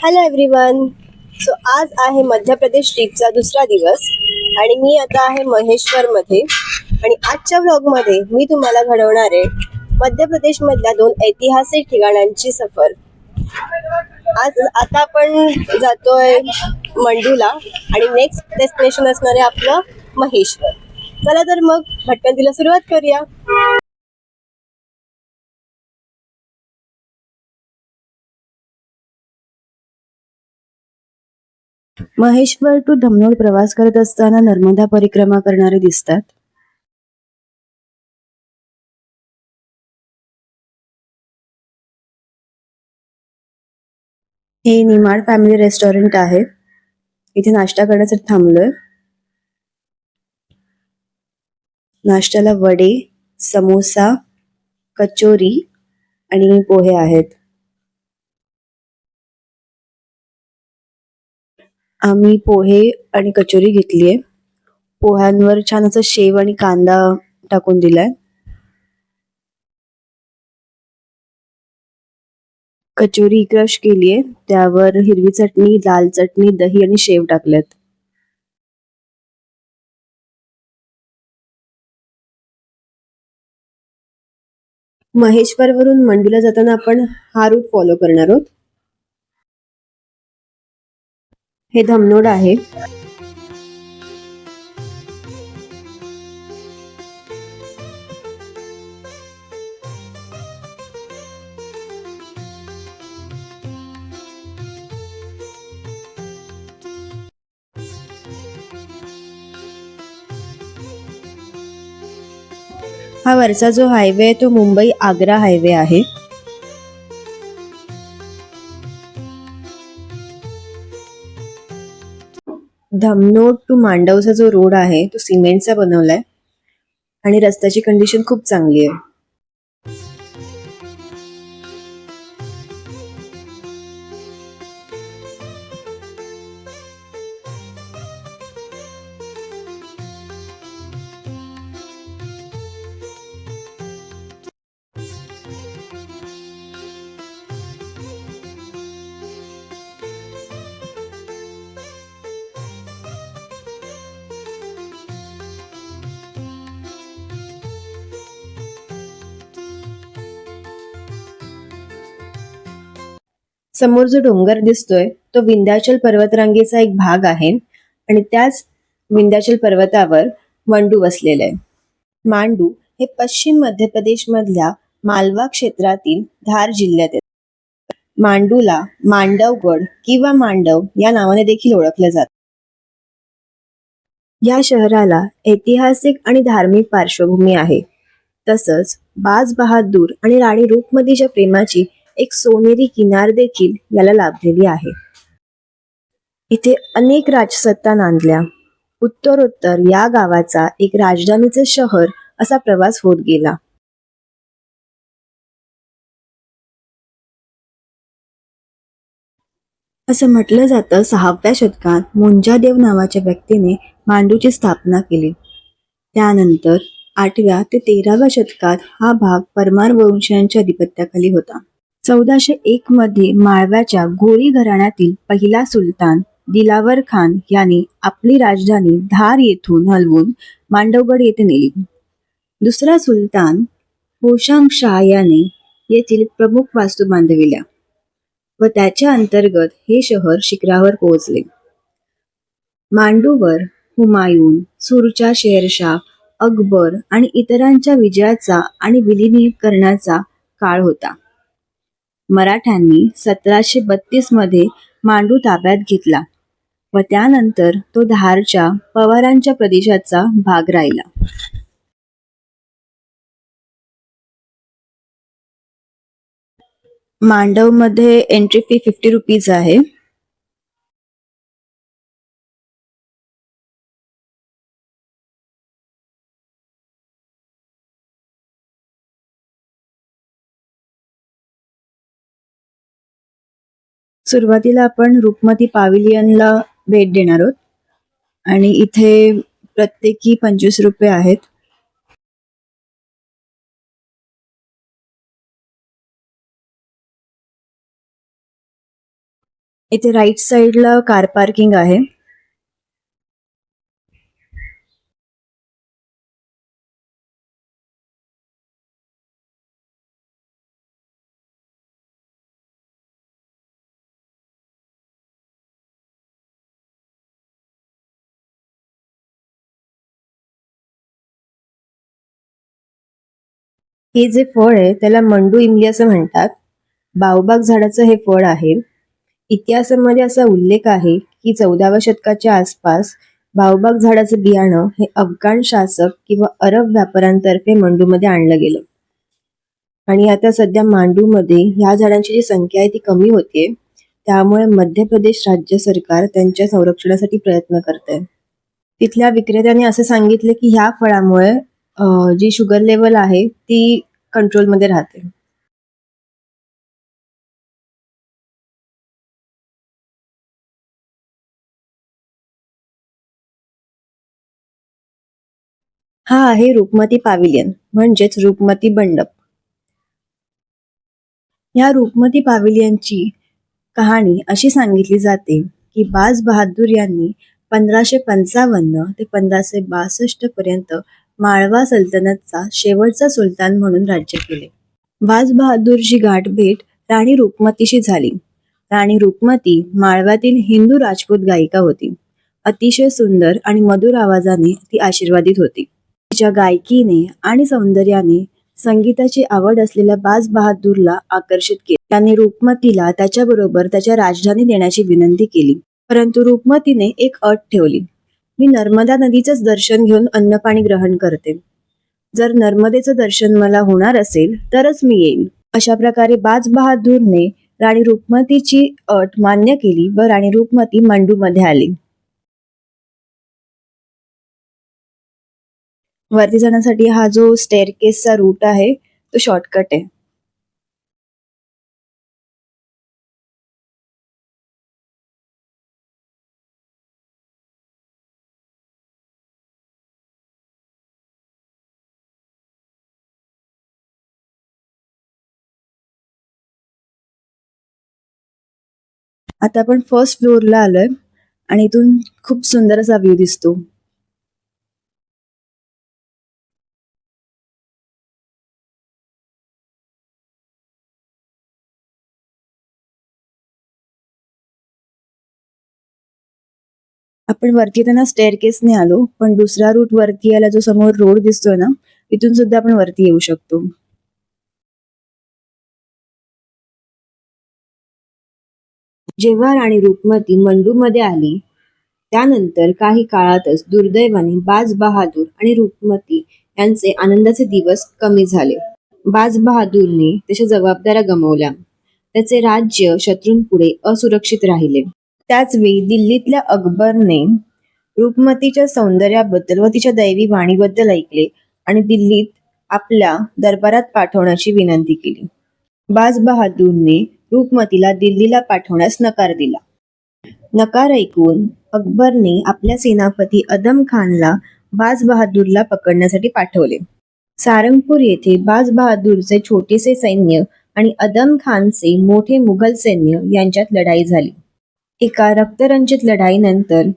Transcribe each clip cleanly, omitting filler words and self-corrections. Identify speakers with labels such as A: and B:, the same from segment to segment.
A: Hello everyone. So आज आहे मध्य प्रदेश ट्रिपचा दुसरा दिवस आणि मी आता आहे महेश्वरमध्ये. आणि आजच्या व्लॉगमध्ये मी तुम्हाला घडवणार आहे मध्य प्रदेशमधल्या 2 ऐतिहासिक ठिकाणांची सफर. आता आपण जातोय मंडूला आणि नेक्स्ट डेस्टिनेशन असणार आहे आपलं महेश्वर. चला तर मग भटकंतीला सुरुवात करूया. महेश्वर टू धमनोड प्रवास करत असताना नर्मदा परिक्रमा करणारे दिसतात. हे निमाड फॅमिली रेस्टॉरंट आहे. इथे नाश्ता करण्यासाठी थांबलोय. नाश्त्याला वडे, समोसा, कचोरी आणि पोहे आहेत. आम्ही पोहे आणि कचोरी घेतलीये. पोह्यांवर छान असं शेव आणि कांदा टाकून दिलाय. कचोरी क्रश केलीये, त्यावर हिरवी चटणी, लाल चटणी, दही आणि शेव टाकलेत. महेश्वर वरून मंडूला जाताना आपण हा रूट फॉलो करणार आहोत. हे धमनोड आहे. हा वरचा जो हायवे आहे तो मुंबई आग्रा हायवे आहे. धमनोड टू मांडवचा जो रोड आहे तो सिमेंटचा बनवलाय आणि रस्त्याची कंडिशन खूप चांगली आहे. समोर जो डोंगर दिसतोय तो विंध्याचल पर्वतरांगेचा एक भाग आहे आणि त्याच विंध्याचल पर्वतावर मांडू वसलेलं आहे. मांडू हे पश्चिम मध्य प्रदेश मधल्या मालवा क्षेत्रातील धार जिल्ह्यात आहे. मांडूला मांडवगड किंवा मांडव या नावाने देखील ओळखलं जातं. या शहराला ऐतिहासिक आणि धार्मिक पार्श्वभूमी आहे. तसंच बाज बहादूर आणि राणी रूपमतीच्या प्रेमाची एक सोनेरी किनार देखील याला लाभलेली आहे. इथे अनेक राजसत्ता नांदल्या. उत्तरोत्तर या गावाचा एक राजधानीचे शहर असा प्रवास होत गेला. असं म्हटलं जातं 6व्या शतकात मुंजादेव नावाच्या व्यक्तीने मांडूची स्थापना केली. त्यानंतर 8व्या ते 13व्या शतकात हा भाग परमार वंशीयांच्या अधिपत्याखाली होता. 1401 मध्ये माळव्याच्या घोरी घराण्यातील पहिला सुलतान दिलावर खान याने आपली राजधानी धार येथून हलवून मांडवगड येथे नेली. दुसरा सुलतान होशांग शाह याने येथील प्रमुख वास्तू बांधविल्या व त्याच्या अंतर्गत हे शहर शिखरावर पोहोचले. मांडूवर हुमायून, सुरचा शेरशाह, अकबर आणि इतरांच्या विजयाचा आणि विलिनीकरणाचा काळ होता. मराठ्यांनी 1732 मध्ये मांडू ताब्यात घेतला व त्यानंतर तो धारच्या पवारांच्या प्रदेशाचा भाग राहिला. मांडव मध्ये एंट्री फी 50 रुपीज आहे. सुरुवातीला आपण रूपमती पॅव्हिलियनला भेट देणार आहोत आणि इथे प्रत्येकी 25 रुपये आहेत. इथे राईट साईडला कार पार्किंग आहे. हे जे फळ आहे त्याला मंडू इमली असं म्हणतात. बावबाग झाडाचं हे फळ आहे. इतिहासामध्ये असा उल्लेख आहे की 14व्या शतकाच्या आसपास बावबाग झाडाचं बियाणं हे अफगाण शासक किंवा अरब व्यापाऱ्यांतर्फे मंडूमध्ये आणलं गेलं. आणि आता सध्या मांडूमध्ये ह्या झाडांची जी संख्या आहे ती कमी होतीये. त्यामुळे मध्य प्रदेश राज्य सरकार त्यांच्या संरक्षणासाठी प्रयत्न करते. तिथल्या विक्रेत्याने असं सांगितलं की ह्या फळामुळे जी शुगर लेवल आहे ती कंट्रोलमध्ये राहते. हा आहे रूपमती पॅव्हिलियन म्हणजेच रूपमती मंडप. ह्या रूपमती पॅव्हिलियनची कहाणी अशी सांगितली जाते की बाज बहादूर यांनी 1555 ते 1562 पर्यंत माळवा सल्तनतचा शेवटचा सुलतान म्हणून राज्य केले. बाज बहादूरची गाठभेट राणी रूपमतीशी झाली. राणी रूपमती माळव्यातील हिंदू राजपूत गायिका होती. अतिशय सुंदर आणि मधुर आवाजाने ती आशीर्वादित होती. तिच्या गायकीने आणि सौंदर्याने संगीताची आवड असलेल्या बाज बहादूरला आकर्षित केले. त्याने रूपमतीला त्याच्याबरोबर त्याच्या राजधानी देण्याची विनंती केली. परंतु रूपमतीने एक अट ठेवली. मी नर्मदा नदीचंच दर्शन घेऊन अन्नपाणी ग्रहण करते. जर नर्मदेचं दर्शन मला होणार असेल तरच मी येईन. अशा प्रकारे बाज बहादूरने राणी रूपमतीची अट मान्य केली व राणी रूपमती मंडूमध्ये आली. वरती जाण्यासाठी हा जो स्टेअरकेसचा रूट आहे तो शॉर्टकट आहे. आता आपण फर्स्ट फ्लोअरला आलोय आणि इथून खूप सुंदर असा व्ह्यू दिसतो. आपण वरती येताना स्टेअरकेसने आलो, पण दुसरा रूट वरती यायला जो समोर रोड दिसतोय ना, इथून सुद्धा आपण वरती येऊ शकतो. जेव्हा राणी रूपमती मंडूमध्ये आली त्यानंतर काही काळातच दुर्दैवाने बाज बहादूर आणि रूपमती यांचे आनंदाचे दिवस कमी झाले. बाज बहादूरने त्याच्या जबाबदाऱ्या गमावल्या. त्याचे राज्य शत्रूंपुढे असुरक्षित राहिले. त्याच वेळी दिल्लीतल्या अकबरने रूपमतीच्या सौंदर्याबद्दल व तिच्या दैवी वाणीबद्दल ऐकले आणि दिल्लीत आपल्या दरबारात पाठवण्याची विनंती केली. बाज बहादूरने रूपमतीला दिल्लीला पाठवण्यास नकार दिला. नकार ऐकून अकबरने आपल्या सेनापती अदम खानला बाज बहादूरला पकडण्यासाठी पाठवले. सारंगपूर येथे बाज बहादूरचे छोटेसे सैन्य आणि अदम खानचे मोठे मुघल सैन्य यांच्यात लढाई झाली. एका रक्तरंजित लढाईनंतर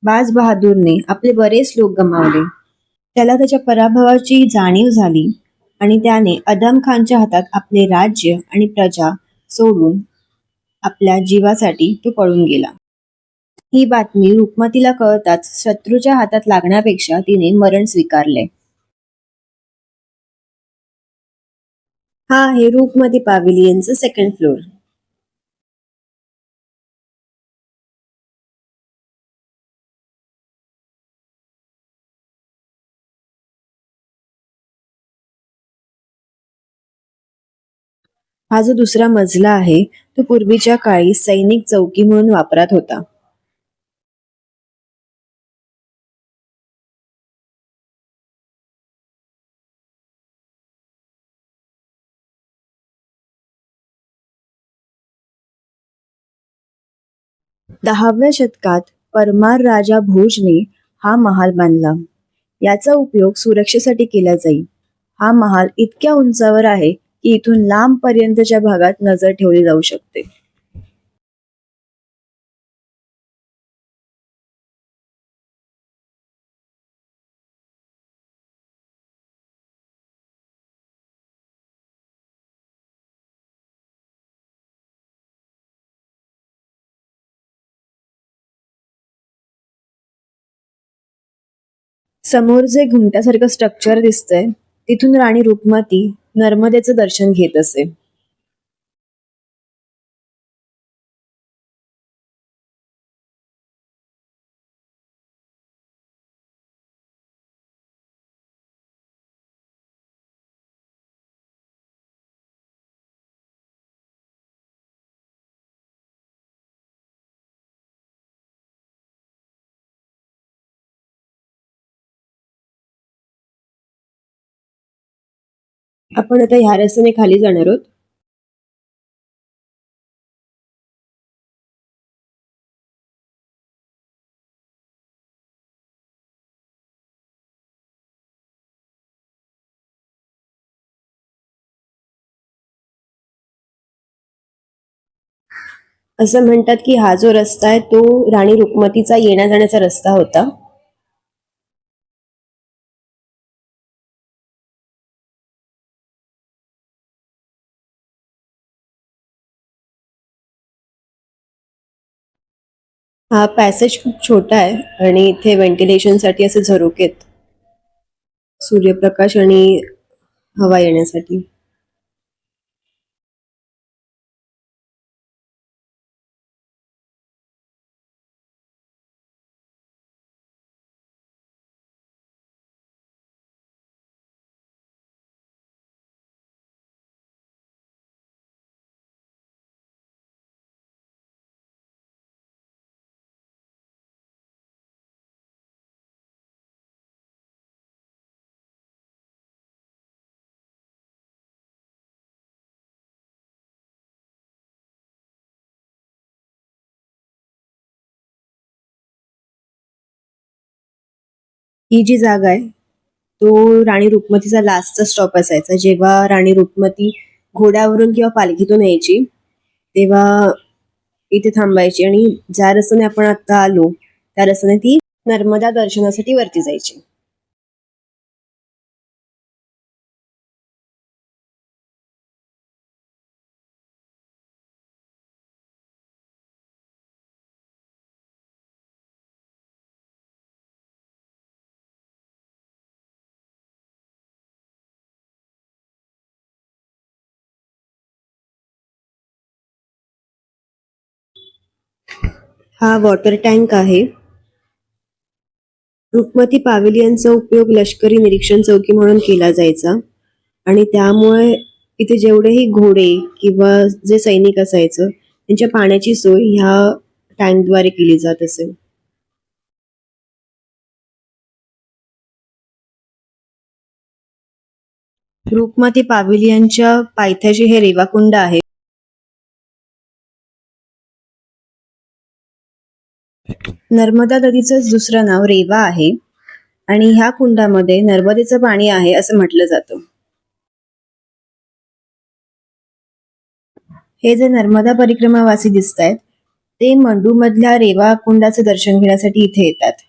A: बाज बहादूरने आपले बरेच लोक गमावले. त्याला त्याच्या पराभवाची जाणीव झाली आणि त्याने अदम खानच्या हातात आपले राज्य आणि प्रजा सोडून आपल्या जीवासाठी तो पळून गेला. ही बातमी रूपमतीला कळताच शत्रूच्या हातात लागण्यापेक्षा तिने मरण स्वीकारले. हा आहे रूपमती पॅव्हिलियनचं सेकंड फ्लोअर. हा जो दुसरा मजला आहे तो पूर्वीच्या काळी सैनिक चौकी म्हणून वापरात होता. दहाव्या शतकात परमार राजा भोजने हा महाल बांधला. याचा उपयोग सुरक्षेसाठी केला जाईल. हा महाल इतक्या उंचावर आहे की इथून लांब पर्यंतच्या भागात नजर ठेवली जाऊ शकते. समोर जे घुमट्यासारखं स्ट्रक्चर दिसतंय तिथून राणी रुक्मती नर्मदेचं दर्शन घेत असे. आपण आता ह्या रस्त्याने खाली जाणार आहोत. असं म्हणतात की हा जो रस्ता आहे तो राणी रुक्मतीचा येण्या जाण्याचा रस्ता होता. हा पॅसेज खूप छोटा आहे आणि इथे व्हेंटिलेशनसाठी असे झरोके आहेत, सूर्यप्रकाश आणि हवा येण्यासाठी. ही जी जागा आहे तो राणी रुक्मतीचा लास्टचा स्टॉप असायचा. जेव्हा राणी रुक्मती घोड्यावरून किंवा पालखीतून यायची तेव्हा इथे थांबायची आणि ज्या रस्त्याने आपण आता आलो त्या रस्त्याने ती नर्मदा दर्शनासाठी वरती जायची. हा वॉटर टँक आहे. रुक्मती पॅव्हिलियनचा उपयोग लष्करी निरीक्षण चौकी म्हणून केला जायचा आणि त्यामुळे इथे जेवढेही घोडे किंवा जे सैनिक असायचं त्यांच्या पाण्याची सोय ह्या टँकद्वारे केली जात असे. रुक्मती पॅव्हिलियनच्या पायथ्याशी हे रेवाकुंड आहे. नर्मदा नदीचं दुसरं नाव रेवा आहे आणि ह्या कुंडामध्ये नर्मदेचं पाणी आहे असं म्हटलं जातं. हे जे नर्मदा परिक्रमावासी दिसत आहेत ते मंडू मधल्या रेवा कुंडाचं दर्शन घेण्यासाठी इथे येतात.